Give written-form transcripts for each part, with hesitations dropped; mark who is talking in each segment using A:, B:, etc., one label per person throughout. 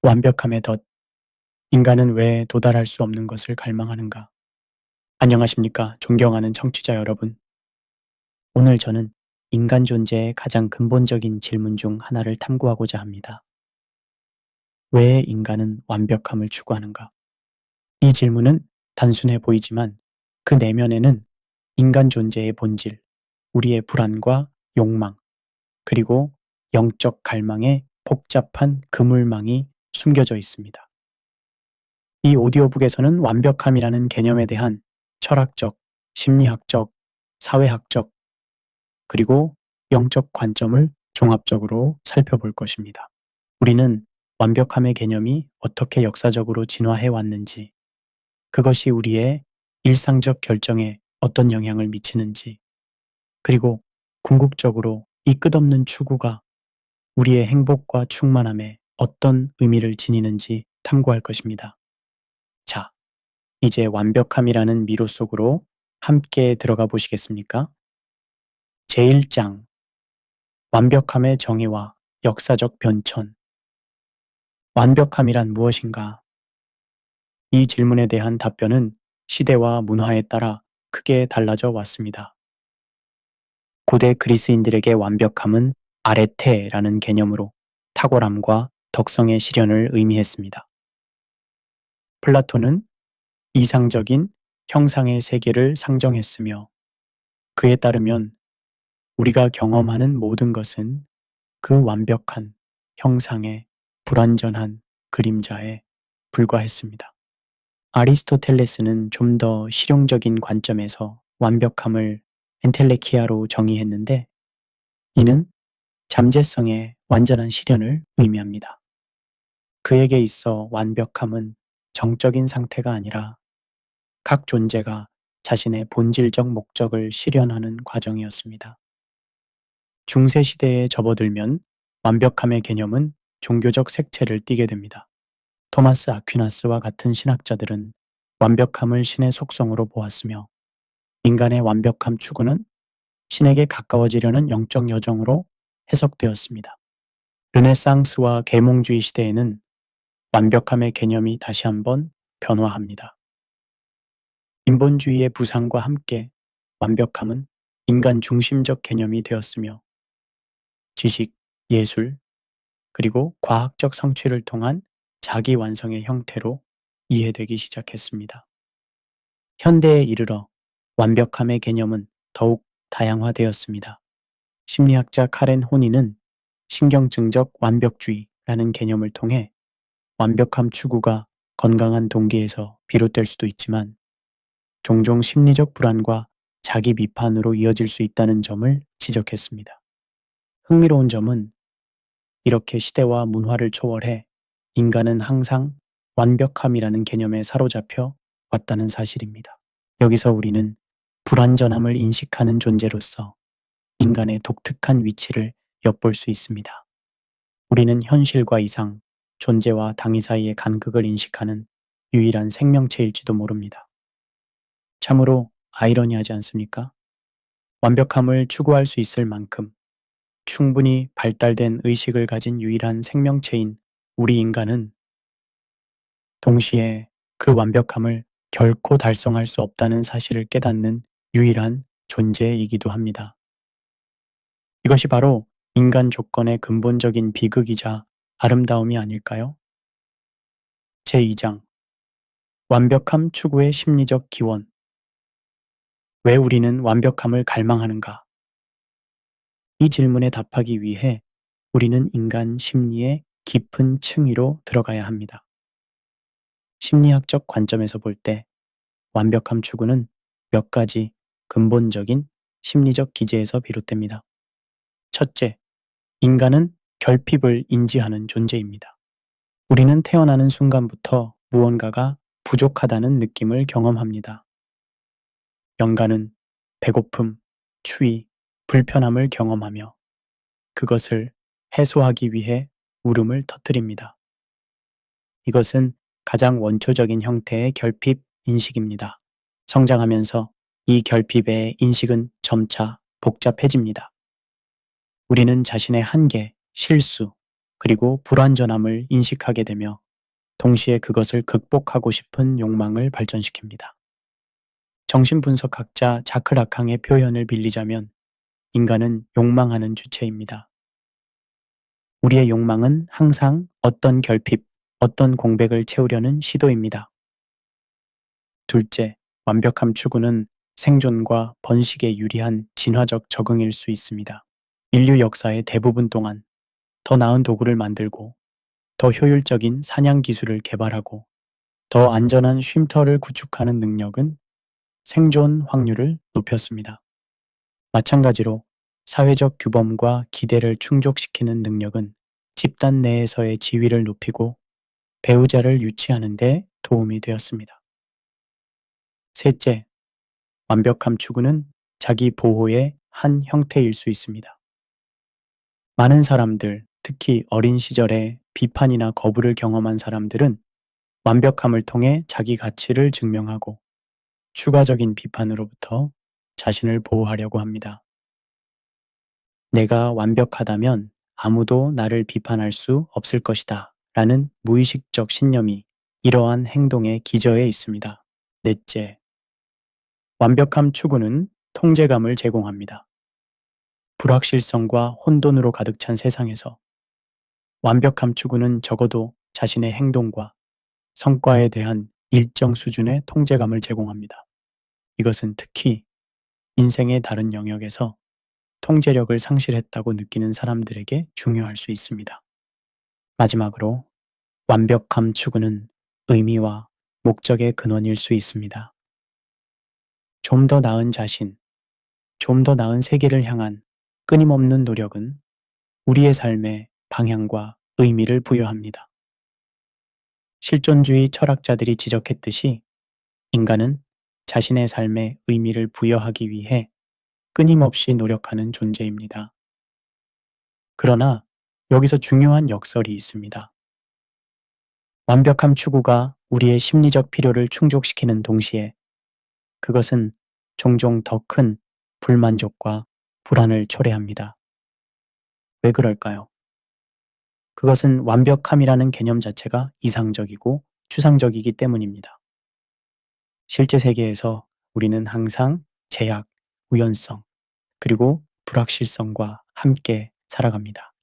A: 완벽함의 덫, 인간은 왜 도달할 수 없는 것을 갈망하는가? 안녕하십니까? 존경하는 청취자 여러분. 오늘 저는 인간 존재의 가장 근본적인 질문 중 하나를 탐구하고자 합니다. 왜 인간은 완벽함을 추구하는가? 이 질문은 단순해 보이지만 그 내면에는 인간 존재의 본질, 우리의 불안과 욕망, 그리고 영적 갈망의 복잡한 그물망이 숨겨져 있습니다. 이 오디오북에서는 완벽함이라는 개념에 대한 철학적, 심리학적, 사회학적, 그리고 영적 관점을 종합적으로 살펴볼 것입니다. 우리는 완벽함의 개념이 어떻게 역사적으로 진화해 왔는지, 그것이 우리의 일상적 결정에 어떤 영향을 미치는지, 그리고 궁극적으로 이 끝없는 추구가 우리의 행복과 충만함에 어떤 의미를 지니는지 탐구할 것입니다. 자, 이제 완벽함이라는 미로 속으로 함께 들어가 보시겠습니까? 제1장 완벽함의 정의와 역사적 변천. 완벽함이란 무엇인가? 이 질문에 대한 답변은 시대와 문화에 따라 크게 달라져 왔습니다. 고대 그리스인들에게 완벽함은 아레테라는 개념으로 탁월함과 덕성의 실현을 의미했습니다. 플라톤은 이상적인 형상의 세계를 상정했으며 그에 따르면 우리가 경험하는 모든 것은 그 완벽한 형상의 불완전한 그림자에 불과했습니다. 아리스토텔레스는 좀 더 실용적인 관점에서 완벽함을 엔텔레키아로 정의했는데 이는 잠재성의 완전한 실현을 의미합니다. 그에게 있어 완벽함은 정적인 상태가 아니라 각 존재가 자신의 본질적 목적을 실현하는 과정이었습니다. 중세시대에 접어들면 완벽함의 개념은 종교적 색채를 띠게 됩니다. 토마스 아퀴나스와 같은 신학자들은 완벽함을 신의 속성으로 보았으며 인간의 완벽함 추구는 신에게 가까워지려는 영적 여정으로 해석되었습니다. 르네상스와 계몽주의 시대에는 완벽함의 개념이 다시 한번 변화합니다. 인본주의의 부상과 함께 완벽함은 인간 중심적 개념이 되었으며 지식, 예술, 그리고 과학적 성취를 통한 자기 완성의 형태로 이해되기 시작했습니다. 현대에 이르러 완벽함의 개념은 더욱 다양화되었습니다. 심리학자 카렌 호니는 신경증적 완벽주의라는 개념을 통해 완벽함 추구가 건강한 동기에서 비롯될 수도 있지만 종종 심리적 불안과 자기 비판으로 이어질 수 있다는 점을 지적했습니다. 흥미로운 점은 이렇게 시대와 문화를 초월해 인간은 항상 완벽함이라는 개념에 사로잡혀 왔다는 사실입니다. 여기서 우리는 불완전함을 인식하는 존재로서 인간의 독특한 위치를 엿볼 수 있습니다. 우리는 현실과 이상, 존재와 당위 사이의 간극을 인식하는 유일한 생명체일지도 모릅니다. 참으로 아이러니하지 않습니까? 완벽함을 추구할 수 있을 만큼 충분히 발달된 의식을 가진 유일한 생명체인 우리 인간은 동시에 그 완벽함을 결코 달성할 수 없다는 사실을 깨닫는 유일한 존재이기도 합니다. 이것이 바로 인간 조건의 근본적인 비극이자 아름다움이 아닐까요? 제2장 완벽함 추구의 심리적 기원. 왜 우리는 완벽함을 갈망하는가? 이 질문에 답하기 위해 우리는 인간 심리의 깊은 층위로 들어가야 합니다. 심리학적 관점에서 볼 때 완벽함 추구는 몇 가지 근본적인 심리적 기제에서 비롯됩니다. 첫째, 인간은 결핍을 인지하는 존재입니다. 우리는 태어나는 순간부터 무언가가 부족하다는 느낌을 경험합니다. 영가는 배고픔, 추위, 불편함을 경험하며 그것을 해소하기 위해 울음을 터뜨립니다. 이것은 가장 원초적인 형태의 결핍 인식입니다. 성장하면서 이 결핍의 인식은 점차 복잡해집니다. 우리는 자신의 한계, 실수, 그리고 불완전함을 인식하게 되며 동시에 그것을 극복하고 싶은 욕망을 발전시킵니다. 정신분석학자 자크 라캉의 표현을 빌리자면 인간은 욕망하는 주체입니다. 우리의 욕망은 항상 어떤 결핍, 어떤 공백을 채우려는 시도입니다. 둘째, 완벽함 추구는 생존과 번식에 유리한 진화적 적응일 수 있습니다. 인류 역사의 대부분 동안 더 나은 도구를 만들고 더 효율적인 사냥 기술을 개발하고 더 안전한 쉼터를 구축하는 능력은 생존 확률을 높였습니다. 마찬가지로 사회적 규범과 기대를 충족시키는 능력은 집단 내에서의 지위를 높이고 배우자를 유치하는 데 도움이 되었습니다. 셋째, 완벽함 추구는 자기 보호의 한 형태일 수 있습니다. 많은 사람들, 특히 어린 시절에 비판이나 거부를 경험한 사람들은 완벽함을 통해 자기 가치를 증명하고 추가적인 비판으로부터 자신을 보호하려고 합니다. 내가 완벽하다면 아무도 나를 비판할 수 없을 것이다 라는 무의식적 신념이 이러한 행동의 기저에 있습니다. 넷째, 완벽함 추구는 통제감을 제공합니다. 불확실성과 혼돈으로 가득 찬 세상에서 완벽함 추구는 적어도 자신의 행동과 성과에 대한 일정 수준의 통제감을 제공합니다. 이것은 특히 인생의 다른 영역에서 통제력을 상실했다고 느끼는 사람들에게 중요할 수 있습니다. 마지막으로 완벽함 추구는 의미와 목적의 근원일 수 있습니다. 좀 더 나은 자신, 좀 더 나은 세계를 향한 끊임없는 노력은 우리의 삶에 방향과 의미를 부여합니다. 실존주의 철학자들이 지적했듯이 인간은 자신의 삶에 의미를 부여하기 위해 끊임없이 노력하는 존재입니다. 그러나 여기서 중요한 역설이 있습니다. 완벽함 추구가 우리의 심리적 필요를 충족시키는 동시에 그것은 종종 더 큰 불만족과 불안을 초래합니다. 왜 그럴까요? 그것은 완벽함이라는 개념 자체가 이상적이고 추상적이기 때문입니다. 실제 세계에서 우리는 항상 제약, 우연성, 그리고 불확실성과 함께 살아갑니다.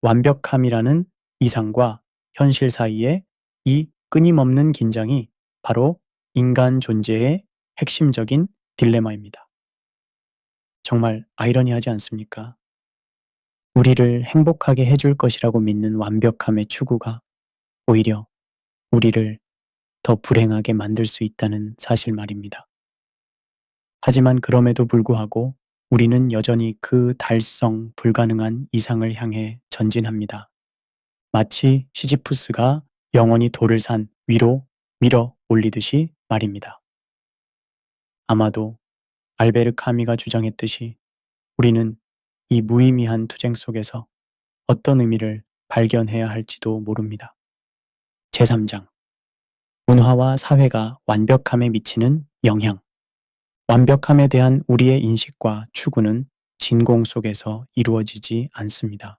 A: 완벽함이라는 이상과 현실 사이의 이 끊임없는 긴장이 바로 인간 존재의 핵심적인 딜레마입니다. 정말 아이러니하지 않습니까? 우리를 행복하게 해줄 것이라고 믿는 완벽함의 추구가 오히려 우리를 더 불행하게 만들 수 있다는 사실 말입니다. 하지만 그럼에도 불구하고 우리는 여전히 그 달성 불가능한 이상을 향해 전진합니다. 마치 시지푸스가 영원히 돌을 산 위로 밀어 올리듯이 말입니다. 아마도 알베르 카미가 주장했듯이 우리는 이 무의미한 투쟁 속에서 어떤 의미를 발견해야 할지도 모릅니다. 제3장 문화와 사회가 완벽함에 미치는 영향. 완벽함에 대한 우리의 인식과 추구는 진공 속에서 이루어지지 않습니다.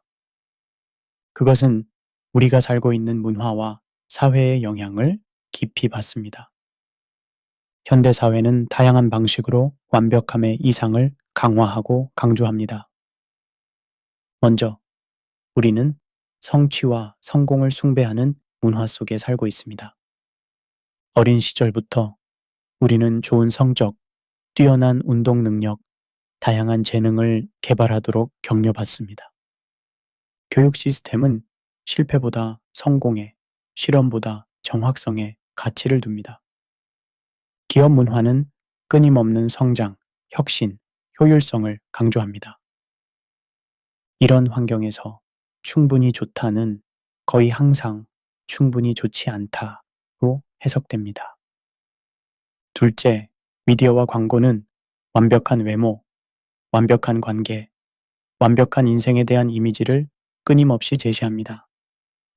A: 그것은 우리가 살고 있는 문화와 사회의 영향을 깊이 받습니다. 현대 사회는 다양한 방식으로 완벽함의 이상을 강화하고 강조합니다. 먼저, 우리는 성취와 성공을 숭배하는 문화 속에 살고 있습니다. 어린 시절부터 우리는 좋은 성적, 뛰어난 운동 능력, 다양한 재능을 개발하도록 격려받습니다. 교육 시스템은 실패보다 성공에, 실험보다 정확성에 가치를 둡니다. 기업 문화는 끊임없는 성장, 혁신, 효율성을 강조합니다. 이런 환경에서 충분히 좋다는 거의 항상 충분히 좋지 않다로 해석됩니다. 둘째, 미디어와 광고는 완벽한 외모, 완벽한 관계, 완벽한 인생에 대한 이미지를 끊임없이 제시합니다.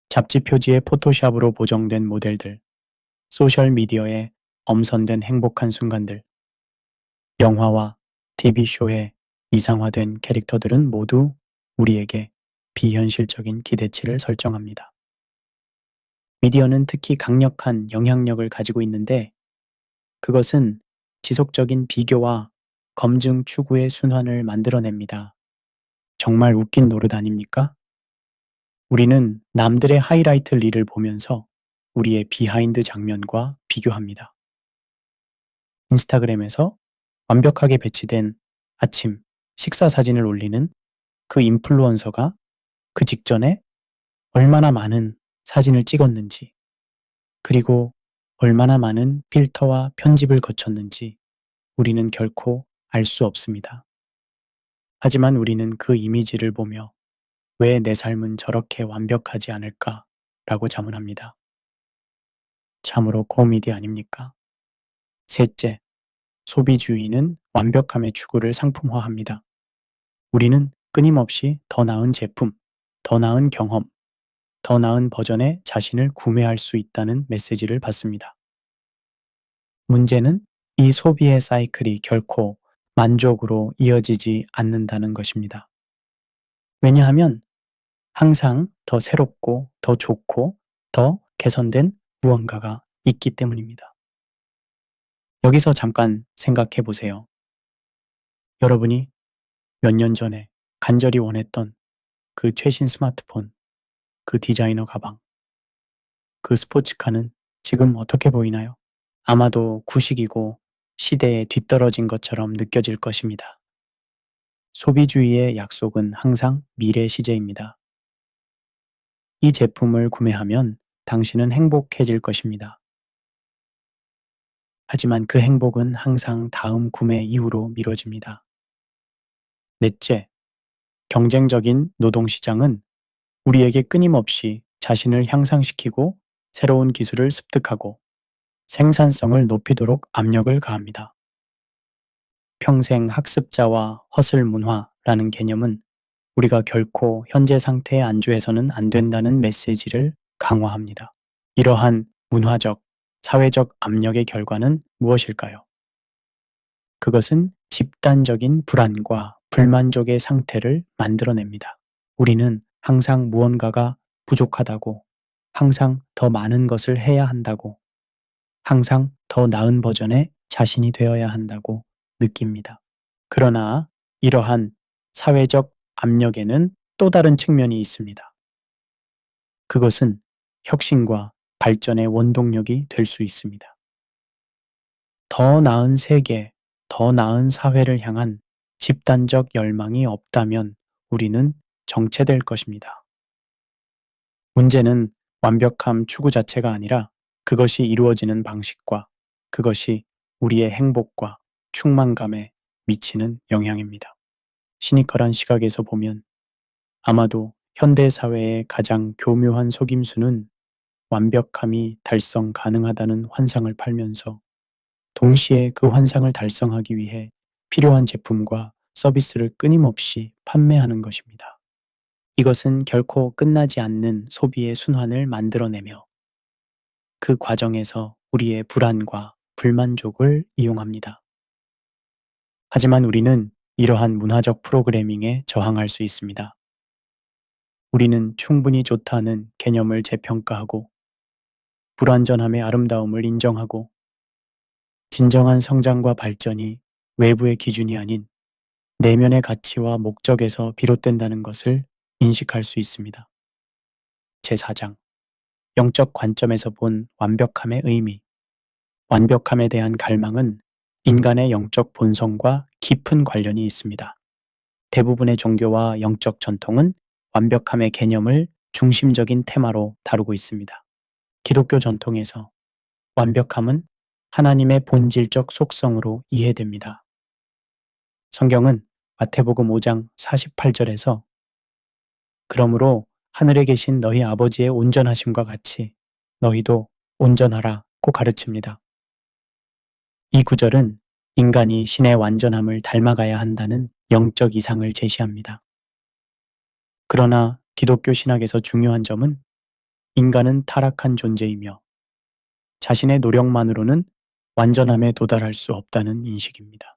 A: 잡지 표지의 포토샵으로 보정된 모델들, 소셜미디어의 엄선된 행복한 순간들, 영화와 TV쇼의 이상화된 캐릭터들은 모두 우리에게 비현실적인 기대치를 설정합니다. 미디어는 특히 강력한 영향력을 가지고 있는데 그것은 지속적인 비교와 검증 추구의 순환을 만들어냅니다. 정말 웃긴 노릇 아닙니까? 우리는 남들의 하이라이트 릴을 보면서 우리의 비하인드 장면과 비교합니다. 인스타그램에서 완벽하게 배치된 아침 식사 사진을 올리는 그 인플루언서가 그 직전에 얼마나 많은 사진을 찍었는지, 그리고 얼마나 많은 필터와 편집을 거쳤는지 우리는 결코 알 수 없습니다. 하지만 우리는 그 이미지를 보며 왜 내 삶은 저렇게 완벽하지 않을까? 라고 자문합니다. 참으로 코미디 아닙니까? 셋째, 소비주의는 완벽함의 추구를 상품화합니다. 우리는 끊임없이 더 나은 제품, 더 나은 경험, 더 나은 버전의 자신을 구매할 수 있다는 메시지를 받습니다. 문제는 이 소비의 사이클이 결코 만족으로 이어지지 않는다는 것입니다. 왜냐하면 항상 더 새롭고 더 좋고 더 개선된 무언가가 있기 때문입니다. 여기서 잠깐 생각해 보세요. 여러분이 몇 년 전에 간절히 원했던 그 최신 스마트폰, 그 디자이너 가방, 그 스포츠카는 지금 어떻게 보이나요? 아마도 구식이고 시대에 뒤떨어진 것처럼 느껴질 것입니다. 소비주의의 약속은 항상 미래 시제입니다. 이 제품을 구매하면 당신은 행복해질 것입니다. 하지만 그 행복은 항상 다음 구매 이후로 미뤄집니다. 넷째, 경쟁적인 노동시장은 우리에게 끊임없이 자신을 향상시키고 새로운 기술을 습득하고 생산성을 높이도록 압력을 가합니다. 평생 학습자와 허슬 문화라는 개념은 우리가 결코 현재 상태에 안주해서는 안 된다는 메시지를 강화합니다. 이러한 문화적, 사회적 압력의 결과는 무엇일까요? 그것은 집단적인 불안과 불만족의 상태를 만들어냅니다. 우리는 항상 무언가가 부족하다고, 항상 더 많은 것을 해야 한다고, 항상 더 나은 버전의 자신이 되어야 한다고 느낍니다. 그러나 이러한 사회적 압력에는 또 다른 측면이 있습니다. 그것은 혁신과 발전의 원동력이 될 수 있습니다. 더 나은 세계, 더 나은 사회를 향한 집단적 열망이 없다면 우리는 정체될 것입니다. 문제는 완벽함 추구 자체가 아니라 그것이 이루어지는 방식과 그것이 우리의 행복과 충만감에 미치는 영향입니다. 시니컬한 시각에서 보면 아마도 현대 사회의 가장 교묘한 속임수는 완벽함이 달성 가능하다는 환상을 팔면서 동시에 그 환상을 달성하기 위해 필요한 제품과 서비스를 끊임없이 판매하는 것입니다. 이것은 결코 끝나지 않는 소비의 순환을 만들어내며 그 과정에서 우리의 불안과 불만족을 이용합니다. 하지만 우리는 이러한 문화적 프로그래밍에 저항할 수 있습니다. 우리는 충분히 좋다는 개념을 재평가하고 불완전함의 아름다움을 인정하고 진정한 성장과 발전이 외부의 기준이 아닌 내면의 가치와 목적에서 비롯된다는 것을 인식할 수 있습니다. 제4장 영적 관점에서 본 완벽함의 의미. 완벽함에 대한 갈망은 인간의 영적 본성과 깊은 관련이 있습니다. 대부분의 종교와 영적 전통은 완벽함의 개념을 중심적인 테마로 다루고 있습니다. 기독교 전통에서 완벽함은 하나님의 본질적 속성으로 이해됩니다. 성경은 마태복음 5장 48절에서 그러므로 하늘에 계신 너희 아버지의 온전하심과 같이 너희도 온전하라고 가르칩니다. 이 구절은 인간이 신의 완전함을 닮아가야 한다는 영적 이상을 제시합니다. 그러나 기독교 신학에서 중요한 점은 인간은 타락한 존재이며 자신의 노력만으로는 완전함에 도달할 수 없다는 인식입니다.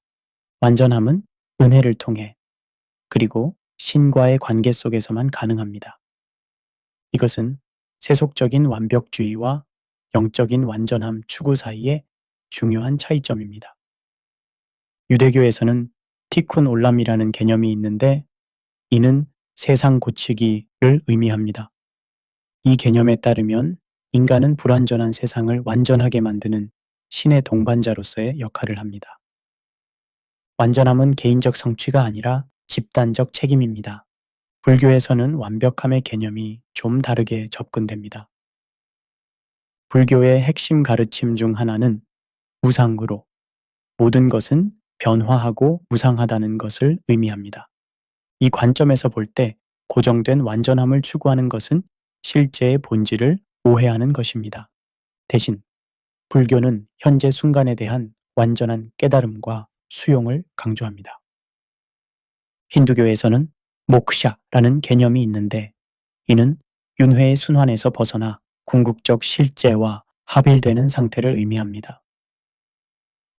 A: 완전함은 은혜를 통해 그리고 신과의 관계 속에서만 가능합니다. 이것은 세속적인 완벽주의와 영적인 완전함 추구 사이의 중요한 차이점입니다. 유대교에서는 티쿤 올람이라는 개념이 있는데 이는 세상 고치기를 의미합니다. 이 개념에 따르면 인간은 불완전한 세상을 완전하게 만드는 신의 동반자로서의 역할을 합니다. 완전함은 개인적 성취가 아니라 집단적 책임입니다. 불교에서는 완벽함의 개념이 좀 다르게 접근됩니다. 불교의 핵심 가르침 중 하나는 무상으로 모든 것은 변화하고 무상하다는 것을 의미합니다. 이 관점에서 볼 때 고정된 완전함을 추구하는 것은 실제의 본질을 오해하는 것입니다. 대신 불교는 현재 순간에 대한 완전한 깨달음과 수용을 강조합니다. 힌두교에서는 모크샤라는 개념이 있는데 이는 윤회의 순환에서 벗어나 궁극적 실제와 합일되는 상태를 의미합니다.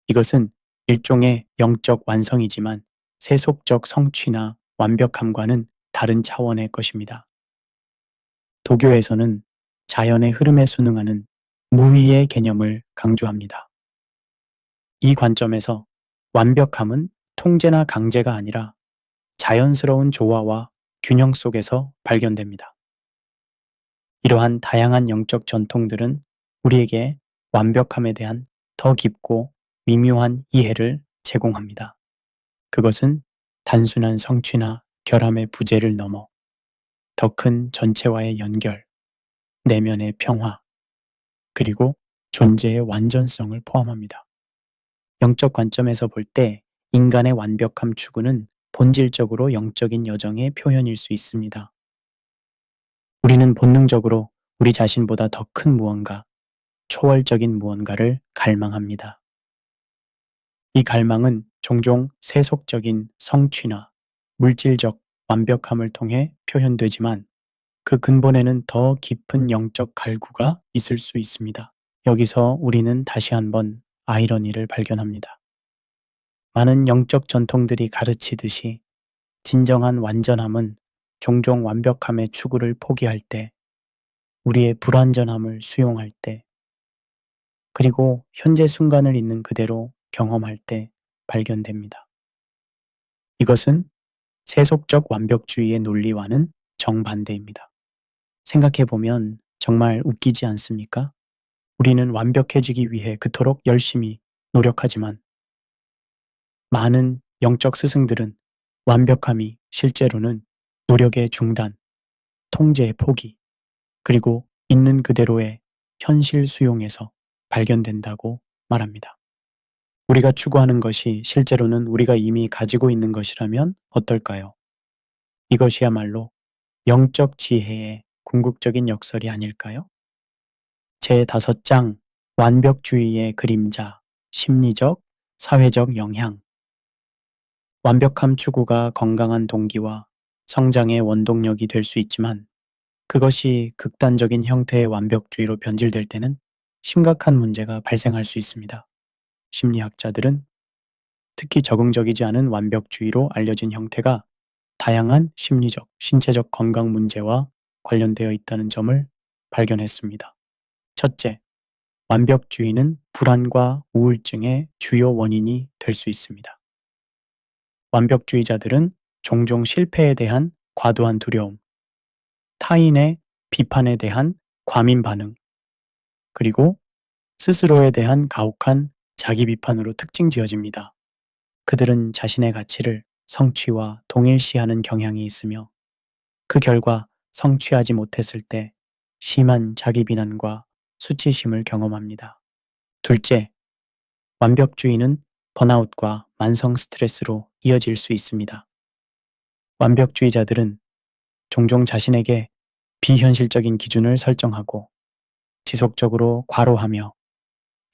A: 이것은 일종의 영적 완성이지만 세속적 성취나 완벽함과는 다른 차원의 것입니다. 도교에서는 자연의 흐름에 순응하는 무위의 개념을 강조합니다. 이 관점에서 완벽함은 통제나 강제가 아니라 자연스러운 조화와 균형 속에서 발견됩니다. 이러한 다양한 영적 전통들은 우리에게 완벽함에 대한 더 깊고 미묘한 이해를 제공합니다. 그것은 단순한 성취나 결함의 부재를 넘어 더 큰 전체와의 연결, 내면의 평화, 그리고 존재의 완전성을 포함합니다. 영적 관점에서 볼 때 인간의 완벽함 추구는 본질적으로 영적인 여정의 표현일 수 있습니다. 우리는 본능적으로 우리 자신보다 더 큰 무언가, 초월적인 무언가를 갈망합니다. 이 갈망은 종종 세속적인 성취나 물질적 완벽함을 통해 표현되지만 그 근본에는 더 깊은 영적 갈구가 있을 수 있습니다. 여기서 우리는 다시 한번 아이러니를 발견합니다. 많은 영적 전통들이 가르치듯이 진정한 완전함은 종종 완벽함의 추구를 포기할 때, 우리의 불완전함을 수용할 때, 그리고 현재 순간을 있는 그대로 경험할 때 발견됩니다. 이것은 세속적 완벽주의의 논리와는 정반대입니다. 생각해보면 정말 웃기지 않습니까? 우리는 완벽해지기 위해 그토록 열심히 노력하지만 많은 영적 스승들은 완벽함이 실제로는 노력의 중단, 통제의 포기, 그리고 있는 그대로의 현실 수용에서 발견된다고 말합니다. 우리가 추구하는 것이 실제로는 우리가 이미 가지고 있는 것이라면 어떨까요? 이것이야말로 영적 지혜의 궁극적인 역설이 아닐까요? 제5장 완벽주의의 그림자, 심리적, 사회적 영향. 완벽함 추구가 건강한 동기와 성장의 원동력이 될 수 있지만 그것이 극단적인 형태의 완벽주의로 변질될 때는 심각한 문제가 발생할 수 있습니다. 심리학자들은 특히 적응적이지 않은 완벽주의로 알려진 형태가 다양한 심리적, 신체적 건강 문제와 관련되어 있다는 점을 발견했습니다. 첫째, 완벽주의는 불안과 우울증의 주요 원인이 될 수 있습니다. 완벽주의자들은 종종 실패에 대한 과도한 두려움, 타인의 비판에 대한 과민 반응, 그리고 스스로에 대한 가혹한 자기 비판으로 특징 지어집니다. 그들은 자신의 가치를 성취와 동일시하는 경향이 있으며 그 결과 성취하지 못했을 때 심한 자기 비난과 수치심을 경험합니다. 둘째, 완벽주의는 번아웃과 만성 스트레스로 이어질 수 있습니다. 완벽주의자들은 종종 자신에게 비현실적인 기준을 설정하고 지속적으로 과로하며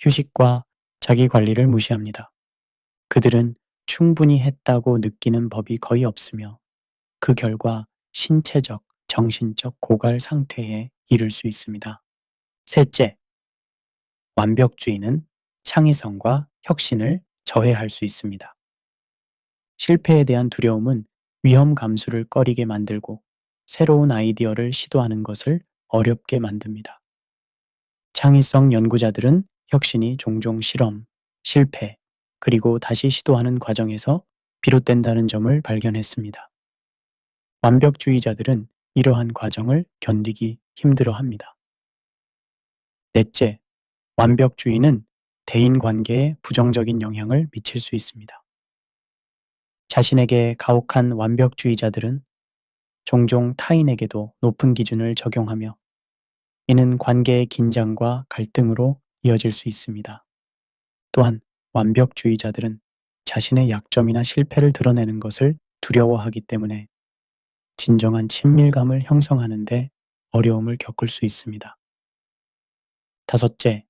A: 휴식과 자기 관리를 무시합니다. 그들은 충분히 했다고 느끼는 법이 거의 없으며 그 결과 신체적, 정신적 고갈 상태에 이를 수 있습니다. 셋째, 완벽주의는 창의성과 혁신을 저해할 수 있습니다. 실패에 대한 두려움은 위험 감수를 꺼리게 만들고 새로운 아이디어를 시도하는 것을 어렵게 만듭니다. 창의성 연구자들은 혁신이 종종 실험, 실패, 그리고 다시 시도하는 과정에서 비롯된다는 점을 발견했습니다. 완벽주의자들은 이러한 과정을 견디기 힘들어 합니다. 넷째, 완벽주의는 대인 관계에 부정적인 영향을 미칠 수 있습니다. 자신에게 가혹한 완벽주의자들은 종종 타인에게도 높은 기준을 적용하며 이는 관계의 긴장과 갈등으로 이어질 수 있습니다. 또한 완벽주의자들은 자신의 약점이나 실패를 드러내는 것을 두려워하기 때문에 진정한 친밀감을 형성하는 데 어려움을 겪을 수 있습니다. 다섯째,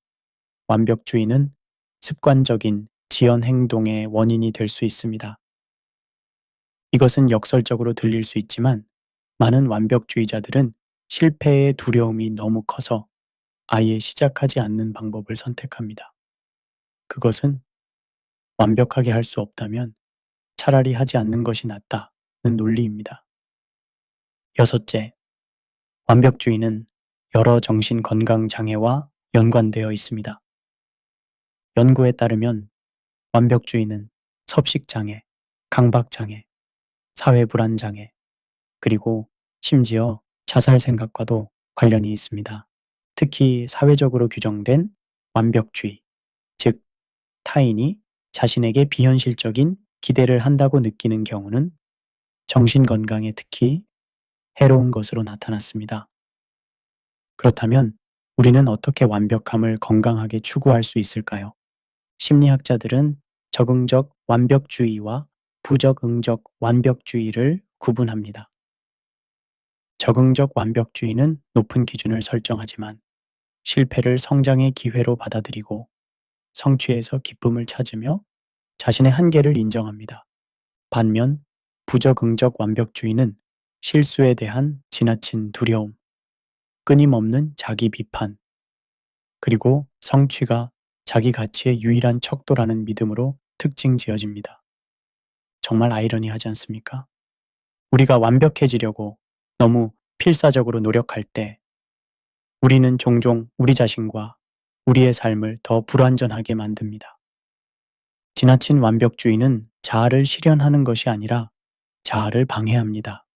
A: 완벽주의는 습관적인 지연 행동의 원인이 될 수 있습니다. 이것은 역설적으로 들릴 수 있지만 많은 완벽주의자들은 실패의 두려움이 너무 커서 아예 시작하지 않는 방법을 선택합니다. 그것은 완벽하게 할 수 없다면 차라리 하지 않는 것이 낫다는 논리입니다. 여섯째, 완벽주의는 여러 정신 건강 장애와 연관되어 있습니다. 연구에 따르면 완벽주의는 섭식장애, 강박장애, 사회불안장애, 그리고 심지어 자살 생각과도 관련이 있습니다. 특히 사회적으로 규정된 완벽주의, 즉 타인이 자신에게 비현실적인 기대를 한다고 느끼는 경우는 정신건강에 특히 해로운 것으로 나타났습니다. 그렇다면 우리는 어떻게 완벽함을 건강하게 추구할 수 있을까요? 심리학자들은 적응적 완벽주의와 부적응적 완벽주의를 구분합니다. 적응적 완벽주의는 높은 기준을 설정하지만 실패를 성장의 기회로 받아들이고 성취에서 기쁨을 찾으며 자신의 한계를 인정합니다. 반면 부적응적 완벽주의는 실수에 대한 지나친 두려움, 끊임없는 자기 비판, 그리고 성취가 자기 가치의 유일한 척도라는 믿음으로 특징 지어집니다. 정말 아이러니하지 않습니까? 우리가 완벽해지려고 너무 필사적으로 노력할 때 우리는 종종 우리 자신과 우리의 삶을 더 불완전하게 만듭니다. 지나친 완벽주의는 자아를 실현하는 것이 아니라 자아를 방해합니다.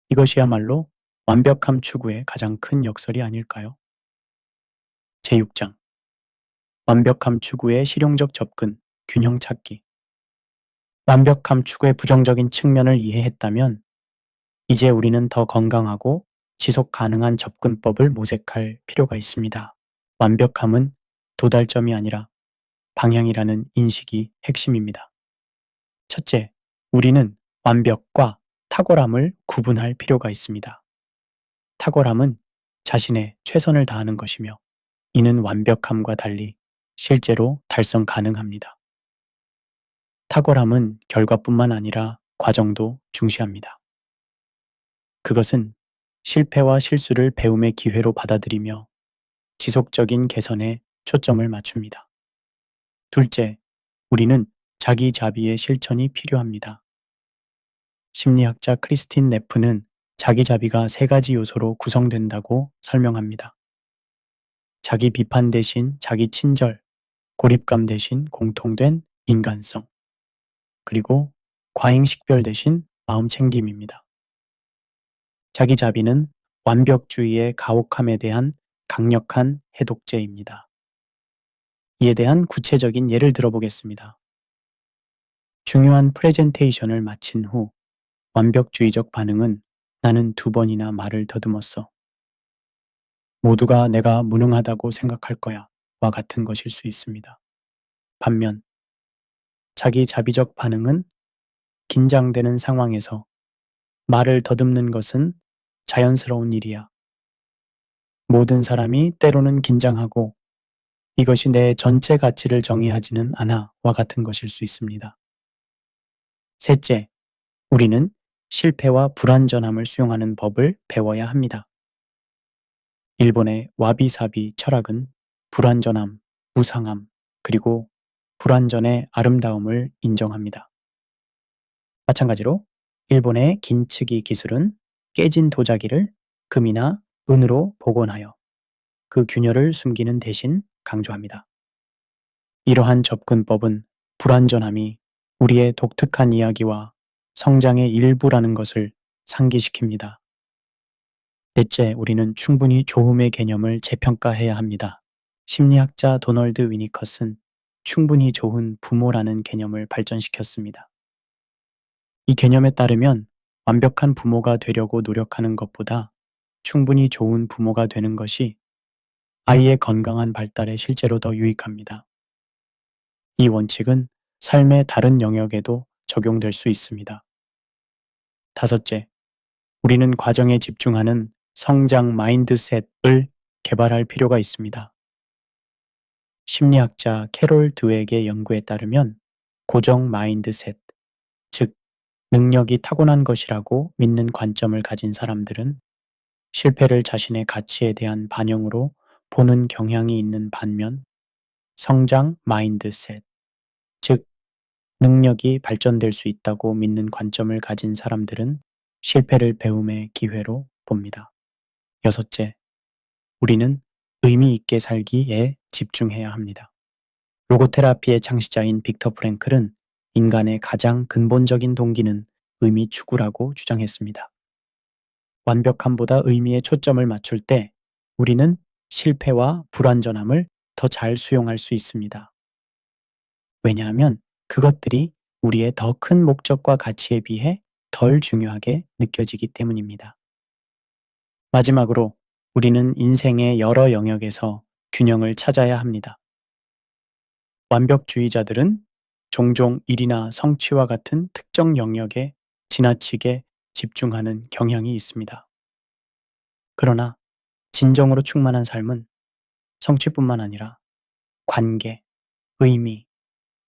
A: 이것이야말로 완벽함 추구의 가장 큰 역설이 아닐까요? 제6장 완벽함 추구의 실용적 접근, 균형 찾기. 완벽함 추구의 부정적인 측면을 이해했다면 이제 우리는 더 건강하고 지속 가능한 접근법을 모색할 필요가 있습니다. 완벽함은 도달점이 아니라 방향이라는 인식이 핵심입니다. 첫째, 우리는 완벽과 탁월함을 구분할 필요가 있습니다. 탁월함은 자신의 최선을 다하는 것이며 이는 완벽함과 달리 실제로 달성 가능합니다. 탁월함은 결과뿐만 아니라 과정도 중시합니다. 그것은 실패와 실수를 배움의 기회로 받아들이며 지속적인 개선에 초점을 맞춥니다. 둘째, 우리는 자기 자비의 실천이 필요합니다. 심리학자 크리스틴 네프는 자기 자비가 세 가지 요소로 구성된다고 설명합니다. 자기 비판 대신 자기 친절, 고립감 대신 공통된 인간성, 그리고 과잉 식별 대신 마음 챙김입니다. 자기 자비는 완벽주의의 가혹함에 대한 강력한 해독제입니다. 이에 대한 구체적인 예를 들어보겠습니다. 중요한 프레젠테이션을 마친 후 완벽주의적 반응은 나는 2번이나 말을 더듬었어. 모두가 내가 무능하다고 생각할 거야 와 같은 것일 수 있습니다. 반면 자기 자비적 반응은 긴장되는 상황에서 말을 더듬는 것은 자연스러운 일이야. 모든 사람이 때로는 긴장하고 이것이 내 전체 가치를 정의하지는 않아 와 같은 것일 수 있습니다. 셋째, 우리는 실패와 불완전함을 수용하는 법을 배워야 합니다. 일본의 와비사비 철학은 불완전함, 무상함, 그리고 불완전의 아름다움을 인정합니다. 마찬가지로 일본의 긴츠기 기술은 깨진 도자기를 금이나 은으로 복원하여 그 균열을 숨기는 대신 강조합니다. 이러한 접근법은 불완전함이 우리의 독특한 이야기와 성장의 일부라는 것을 상기시킵니다. 넷째, 우리는 충분히 좋음의 개념을 재평가해야 합니다. 심리학자 도널드 위니컷은 충분히 좋은 부모라는 개념을 발전시켰습니다. 이 개념에 따르면 완벽한 부모가 되려고 노력하는 것보다 충분히 좋은 부모가 되는 것이 아이의 건강한 발달에 실제로 더 유익합니다. 이 원칙은 삶의 다른 영역에도 적용될 수 있습니다. 다섯째, 우리는 과정에 집중하는 성장 마인드셋을 개발할 필요가 있습니다. 심리학자 캐롤 드웩의 연구에 따르면 고정 마인드셋, 즉 능력이 타고난 것이라고 믿는 관점을 가진 사람들은 실패를 자신의 가치에 대한 반영으로 보는 경향이 있는 반면 성장 마인드셋, 즉 능력이 발전될 수 있다고 믿는 관점을 가진 사람들은 실패를 배움의 기회로 봅니다. 여섯째, 우리는 의미 있게 살기에 집중해야 합니다. 로고테라피의 창시자인 빅터 프랭클은 인간의 가장 근본적인 동기는 의미 추구라고 주장했습니다. 완벽함보다 의미에 초점을 맞출 때 우리는 실패와 불완전함을 더 잘 수용할 수 있습니다. 왜냐하면 그것들이 우리의 더 큰 목적과 가치에 비해 덜 중요하게 느껴지기 때문입니다. 마지막으로 우리는 인생의 여러 영역에서 균형을 찾아야 합니다. 완벽주의자들은 종종 일이나 성취와 같은 특정 영역에 지나치게 집중하는 경향이 있습니다. 그러나 진정으로 충만한 삶은 성취뿐만 아니라 관계, 의미,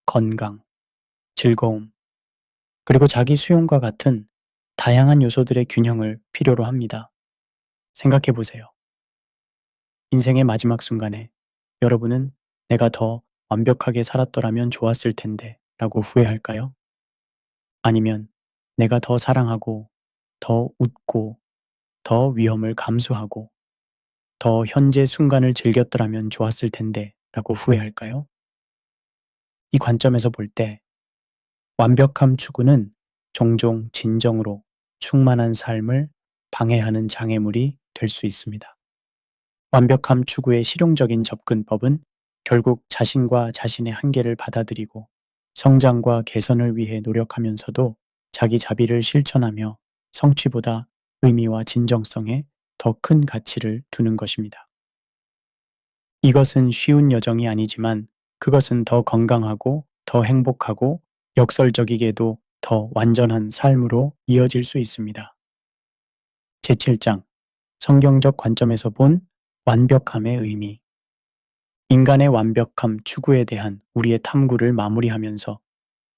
A: 건강, 즐거움, 그리고 자기 수용과 같은 다양한 요소들의 균형을 필요로 합니다. 생각해 보세요. 인생의 마지막 순간에 여러분은 내가 더 완벽하게 살았더라면 좋았을 텐데 라고 후회할까요? 아니면 내가 더 사랑하고, 더 웃고, 더 위험을 감수하고, 더 현재 순간을 즐겼더라면 좋았을 텐데 라고 후회할까요? 이 관점에서 볼 때 완벽함 추구는 종종 진정으로 충만한 삶을 방해하는 장애물이 될 수 있습니다. 완벽함 추구의 실용적인 접근법은 결국 자신과 자신의 한계를 받아들이고 성장과 개선을 위해 노력하면서도 자기 자비를 실천하며 성취보다 의미와 진정성에 더 큰 가치를 두는 것입니다. 이것은 쉬운 여정이 아니지만 그것은 더 건강하고 더 행복하고 역설적이게도 더 완전한 삶으로 이어질 수 있습니다. 제7장 성경적 관점에서 본 완벽함의 의미. 인간의 완벽함 추구에 대한 우리의 탐구를 마무리하면서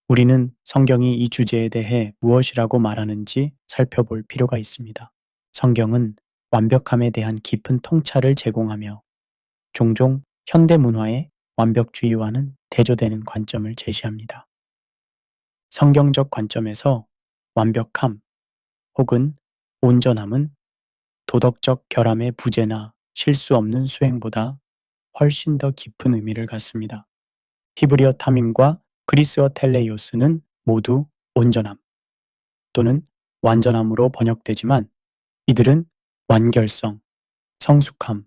A: 우리는 성경이 이 주제에 대해 무엇이라고 말하는지 살펴볼 필요가 있습니다. 성경은 완벽함에 대한 깊은 통찰을 제공하며 종종 현대 문화의 완벽주의와는 대조되는 관점을 제시합니다. 성경적 관점에서 완벽함 혹은 온전함은 도덕적 결함의 부재나 실수 없는 수행보다 훨씬 더 깊은 의미를 갖습니다. 히브리어 타밈과 그리스어 텔레이오스는 모두 온전함 또는 완전함으로 번역되지만 이들은 완결성, 성숙함,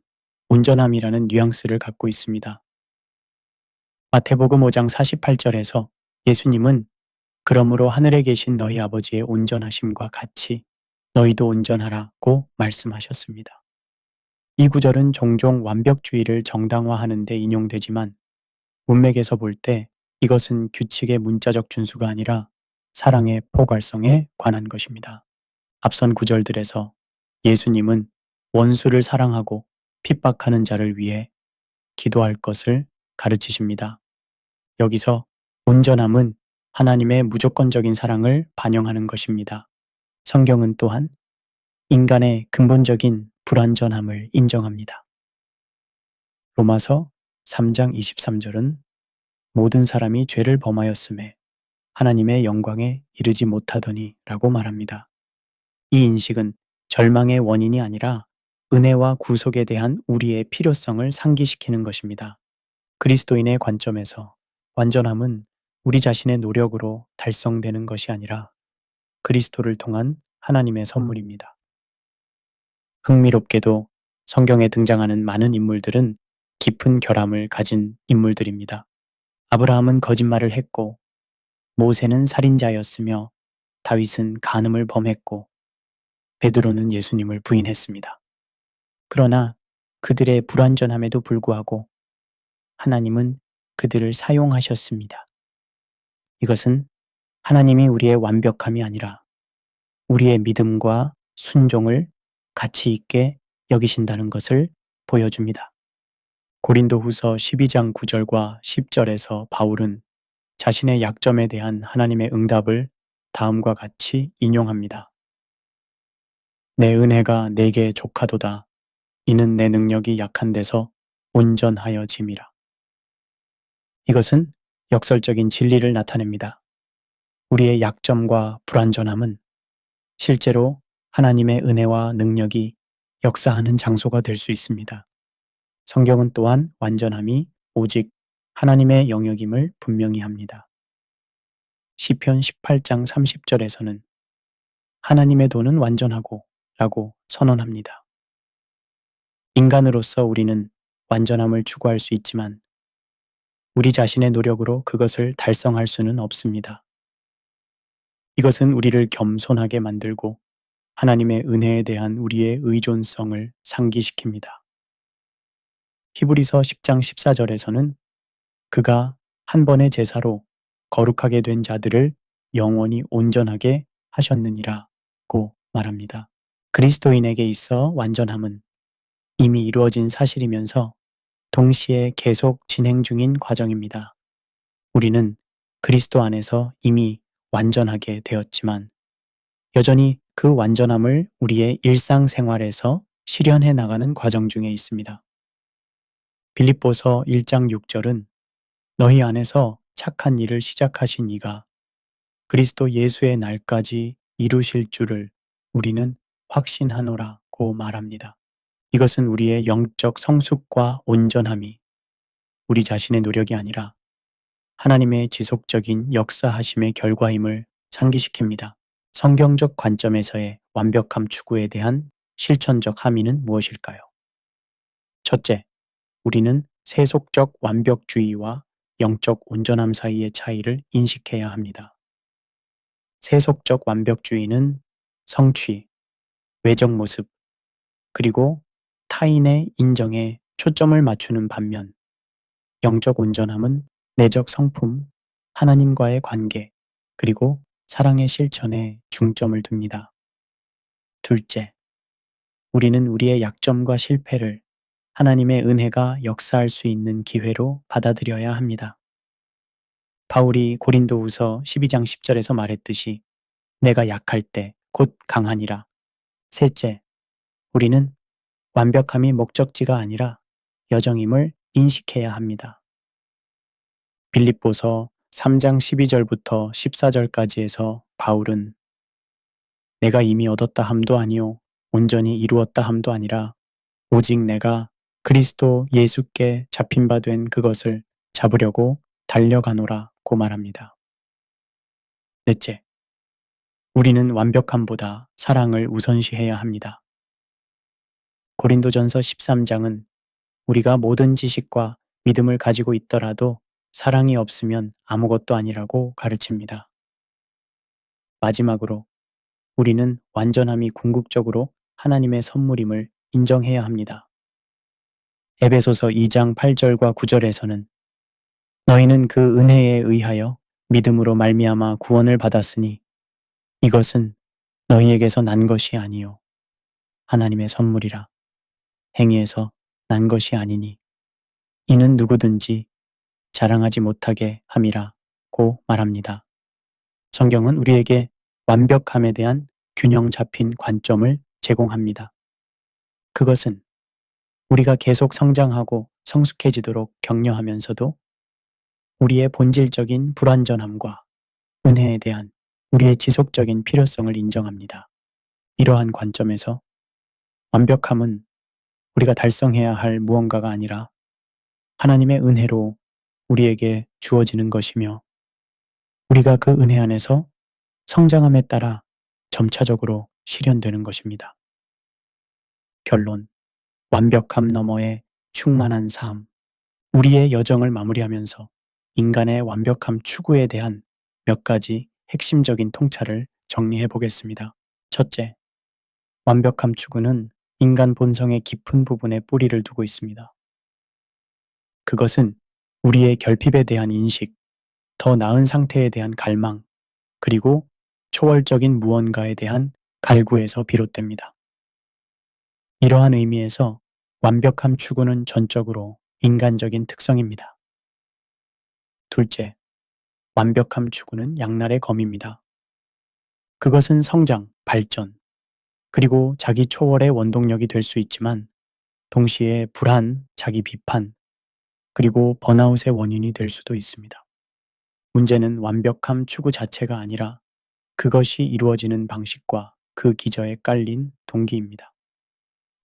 A: 온전함이라는 뉘앙스를 갖고 있습니다. 마태복음 5장 48절에서 예수님은 그러므로 하늘에 계신 너희 아버지의 온전하심과 같이 너희도 온전하라고 말씀하셨습니다. 이 구절은 종종 완벽주의를 정당화하는 데 인용되지만 문맥에서 볼 때 이것은 규칙의 문자적 준수가 아니라 사랑의 포괄성에 관한 것입니다. 앞선 구절들에서 예수님은 원수를 사랑하고 핍박하는 자를 위해 기도할 것을 가르치십니다. 여기서 온전함은 하나님의 무조건적인 사랑을 반영하는 것입니다. 성경은 또한 인간의 근본적인 불완전함을 인정합니다. 로마서 3장 23절은 모든 사람이 죄를 범하였음에 하나님의 영광에 이르지 못하더니 라고 말합니다. 이 인식은 절망의 원인이 아니라 은혜와 구속에 대한 우리의 필요성을 상기시키는 것입니다. 그리스도인의 관점에서 완전함은 우리 자신의 노력으로 달성되는 것이 아니라 그리스도를 통한 하나님의 선물입니다. 흥미롭게도 성경에 등장하는 많은 인물들은 깊은 결함을 가진 인물들입니다. 아브라함은 거짓말을 했고, 모세는 살인자였으며, 다윗은 간음을 범했고, 베드로는 예수님을 부인했습니다. 그러나 그들의 불완전함에도 불구하고 하나님은 그들을 사용하셨습니다. 이것은 하나님이 우리의 완벽함이 아니라 우리의 믿음과 순종을 가치 있게 여기신다는 것을 보여줍니다. 고린도후서 12장 9절과 10절에서 바울은 자신의 약점에 대한 하나님의 응답을 다음과 같이 인용합니다. 내 은혜가 내게 족하도다. 이는 내 능력이 약한 데서 온전하여 짐이라. 이것은 역설적인 진리를 나타냅니다. 우리의 약점과 불완전함은 실제로 하나님의 은혜와 능력이 역사하는 장소가 될 수 있습니다. 성경은 또한 완전함이 오직 하나님의 영역임을 분명히 합니다. 시편 18장 30절에서는 하나님의 도는 완전하고 라고 선언합니다. 인간으로서 우리는 완전함을 추구할 수 있지만 우리 자신의 노력으로 그것을 달성할 수는 없습니다. 이것은 우리를 겸손하게 만들고 하나님의 은혜에 대한 우리의 의존성을 상기시킵니다. 히브리서 10장 14절에서는 그가 한 번의 제사로 거룩하게 된 자들을 영원히 온전하게 하셨느니라고 말합니다. 그리스도인에게 있어 완전함은 이미 이루어진 사실이면서 동시에 계속 진행 중인 과정입니다. 우리는 그리스도 안에서 이미 완전하게 되었지만 여전히 그 완전함을 우리의 일상생활에서 실현해 나가는 과정 중에 있습니다. 빌립보서 1장 6절은 너희 안에서 착한 일을 시작하신 이가 그리스도 예수의 날까지 이루실 줄을 우리는 확신하노라고 말합니다. 이것은 우리의 영적 성숙과 온전함이 우리 자신의 노력이 아니라 하나님의 지속적인 역사하심의 결과임을 상기시킵니다. 성경적 관점에서의 완벽함 추구에 대한 실천적 함의는 무엇일까요? 첫째, 우리는 세속적 완벽주의와 영적 온전함 사이의 차이를 인식해야 합니다. 세속적 완벽주의는 성취, 외적 모습, 그리고 타인의 인정에 초점을 맞추는 반면 영적 온전함은 내적 성품, 하나님과의 관계, 그리고 사랑의 실천에 중점을 둡니다. 둘째, 우리는 우리의 약점과 실패를 하나님의 은혜가 역사할 수 있는 기회로 받아들여야 합니다. 바울이 고린도후서 12장 10절에서 말했듯이 내가 약할 때 곧 강하니라. 셋째, 우리는 완벽함이 목적지가 아니라 여정임을 인식해야 합니다. 빌립보서 3장 12절부터 14절까지에서 바울은 내가 이미 얻었다 함도 아니요 온전히 이루었다 함도 아니라 오직 내가 그리스도 예수께 잡힌 바 된 그것을 잡으려고 달려가노라고 말합니다. 넷째, 우리는 완벽함보다 사랑을 우선시해야 합니다. 고린도전서 13장은 우리가 모든 지식과 믿음을 가지고 있더라도 사랑이 없으면 아무것도 아니라고 가르칩니다. 마지막으로 우리는 완전함이 궁극적으로 하나님의 선물임을 인정해야 합니다. 에베소서 2장 8절과 9절에서는 너희는 그 은혜에 의하여 믿음으로 말미암아 구원을 받았으니 이것은 너희에게서 난 것이 아니요 하나님의 선물이라. 행위에서 난 것이 아니니 이는 누구든지 자랑하지 못하게 함이라고 말합니다. 성경은 우리에게 완벽함에 대한 균형 잡힌 관점을 제공합니다. 그것은 우리가 계속 성장하고 성숙해지도록 격려하면서도 우리의 본질적인 불완전함과 은혜에 대한 우리의 지속적인 필요성을 인정합니다. 이러한 관점에서 완벽함은 우리가 달성해야 할 무언가가 아니라 하나님의 은혜로 우리에게 주어지는 것이며 우리가 그 은혜 안에서 성장함에 따라 점차적으로 실현되는 것입니다. 결론, 완벽함 너머의 충만한 삶. 우리의 여정을 마무리하면서 인간의 완벽함 추구에 대한 몇 가지 핵심적인 통찰을 정리해 보겠습니다. 첫째, 완벽함 추구는 인간 본성의 깊은 부분에 뿌리를 두고 있습니다. 그것은 우리의 결핍에 대한 인식, 더 나은 상태에 대한 갈망, 그리고 초월적인 무언가에 대한 갈구에서 비롯됩니다. 이러한 의미에서 완벽함 추구는 전적으로 인간적인 특성입니다. 둘째, 완벽함 추구는 양날의 검입니다. 그것은 성장, 발전, 그리고 자기 초월의 원동력이 될 수 있지만 동시에 불안, 자기 비판, 그리고 번아웃의 원인이 될 수도 있습니다. 문제는 완벽함 추구 자체가 아니라 그것이 이루어지는 방식과 그 기저에 깔린 동기입니다.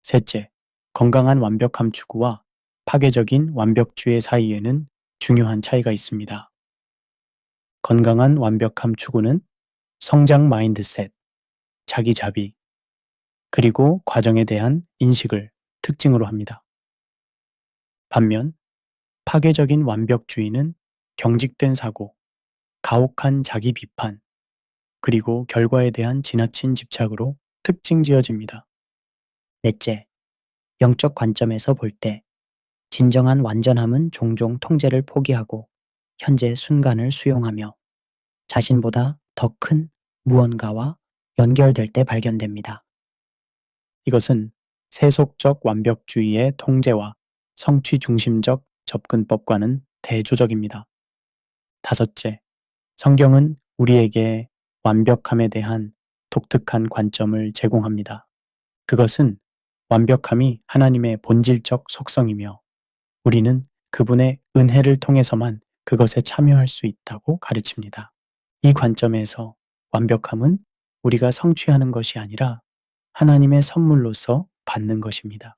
A: 셋째, 건강한 완벽함 추구와 파괴적인 완벽주의 사이에는 중요한 차이가 있습니다. 건강한 완벽함 추구는 성장 마인드셋, 자기 자비, 그리고 과정에 대한 인식을 특징으로 합니다. 반면 파괴적인 완벽주의는 경직된 사고, 가혹한 자기 비판, 그리고 결과에 대한 지나친 집착으로 특징 지어집니다. 넷째, 영적 관점에서 볼 때 진정한 완전함은 종종 통제를 포기하고 현재 순간을 수용하며 자신보다 더 큰 무언가와 연결될 때 발견됩니다. 이것은 세속적 완벽주의의 통제와 성취 중심적 접근법과는 대조적입니다. 다섯째, 성경은 우리에게 완벽함에 대한 독특한 관점을 제공합니다. 그것은 완벽함이 하나님의 본질적 속성이며 우리는 그분의 은혜를 통해서만 그것에 참여할 수 있다고 가르칩니다. 이 관점에서 완벽함은 우리가 성취하는 것이 아니라 하나님의 선물로서 받는 것입니다.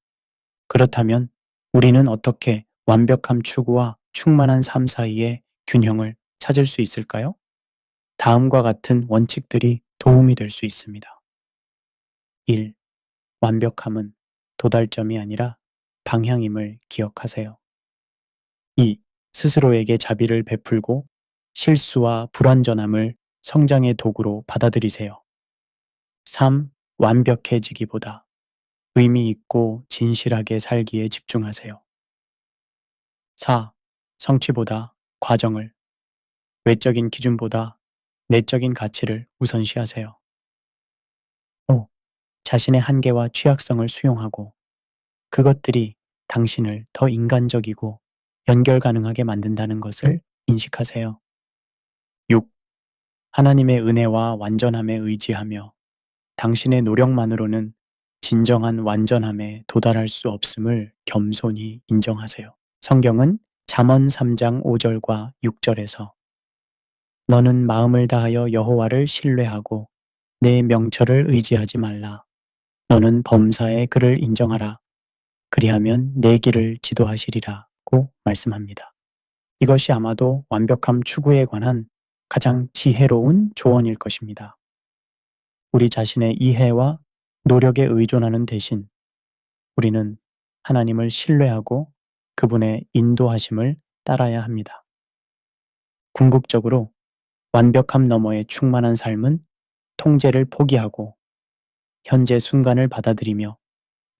A: 그렇다면 우리는 어떻게 완벽함 추구와 충만한 삶 사이의 균형을 찾을 수 있을까요? 다음과 같은 원칙들이 도움이 될 수 있습니다. 1. 완벽함은 도달점이 아니라 방향임을 기억하세요. 2. 스스로에게 자비를 베풀고 실수와 불완전함을 성장의 도구로 받아들이세요. 3. 완벽해지기보다 의미 있고 진실하게 살기에 집중하세요. 4. 성취보다 과정을, 외적인 기준보다 내적인 가치를 우선시하세요. 5. 자신의 한계와 취약성을 수용하고 그것들이 당신을 더 인간적이고 연결 가능하게 만든다는 것을 인식하세요. 6. 하나님의 은혜와 완전함에 의지하며 당신의 노력만으로는 진정한 완전함에 도달할 수 없음을 겸손히 인정하세요. 성경은 잠언 3장 5절과 6절에서 너는 마음을 다하여 여호와를 신뢰하고 내 명철을 의지하지 말라. 너는 범사의 그를 인정하라. 그리하면 내 길을 지도하시리라고 말씀합니다. 이것이 아마도 완벽함 추구에 관한 가장 지혜로운 조언일 것입니다. 우리 자신의 이해와 노력에 의존하는 대신 우리는 하나님을 신뢰하고 그분의 인도하심을 따라야 합니다. 궁극적으로 완벽함 너머의 충만한 삶은 통제를 포기하고 현재 순간을 받아들이며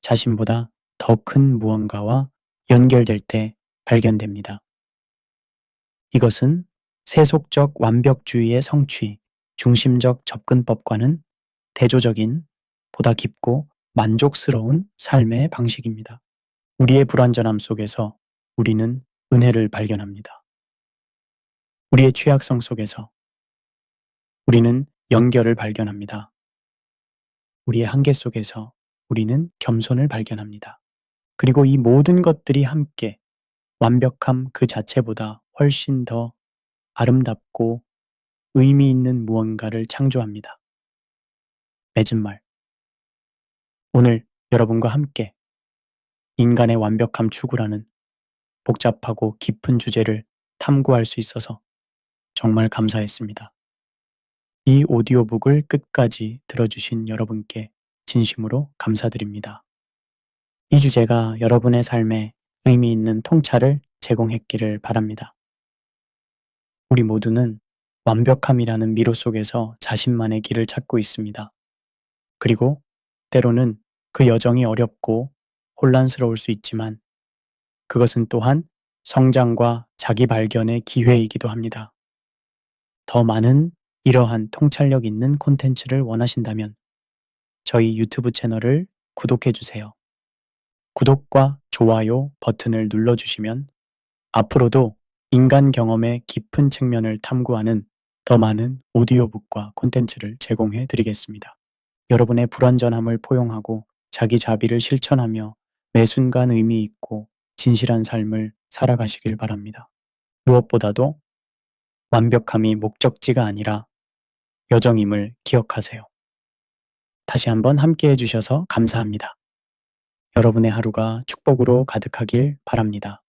A: 자신보다 더 큰 무언가와 연결될 때 발견됩니다. 이것은 세속적 완벽주의의 성취, 중심적 접근법과는 대조적인 보다 깊고 만족스러운 삶의 방식입니다. 우리의 불완전함 속에서 우리는 은혜를 발견합니다. 우리의 취약성 속에서 우리는 연결을 발견합니다. 우리의 한계 속에서 우리는 겸손을 발견합니다. 그리고 이 모든 것들이 함께 완벽함 그 자체보다 훨씬 더 아름답고 의미 있는 무언가를 창조합니다. 맺은 말. 오늘 여러분과 함께 인간의 완벽함 추구라는 복잡하고 깊은 주제를 탐구할 수 있어서 정말 감사했습니다. 이 오디오북을 끝까지 들어주신 여러분께 진심으로 감사드립니다. 이 주제가 여러분의 삶에 의미 있는 통찰을 제공했기를 바랍니다. 우리 모두는 완벽함이라는 미로 속에서 자신만의 길을 찾고 있습니다. 그리고 때로는 그 여정이 어렵고 혼란스러울 수 있지만 그것은 또한 성장과 자기 발견의 기회이기도 합니다. 더 많은 이러한 통찰력 있는 콘텐츠를 원하신다면 저희 유튜브 채널을 구독해 주세요. 구독과 좋아요 버튼을 눌러주시면 앞으로도 인간 경험의 깊은 측면을 탐구하는 더 많은 오디오북과 콘텐츠를 제공해 드리겠습니다. 여러분의 불완전함을 포용하고 자기 자비를 실천하며 매 순간 의미 있고 진실한 삶을 살아가시길 바랍니다. 무엇보다도 완벽함이 목적지가 아니라 여정임을 기억하세요. 다시 한번 함께 해주셔서 감사합니다. 여러분의 하루가 축복으로 가득하길 바랍니다.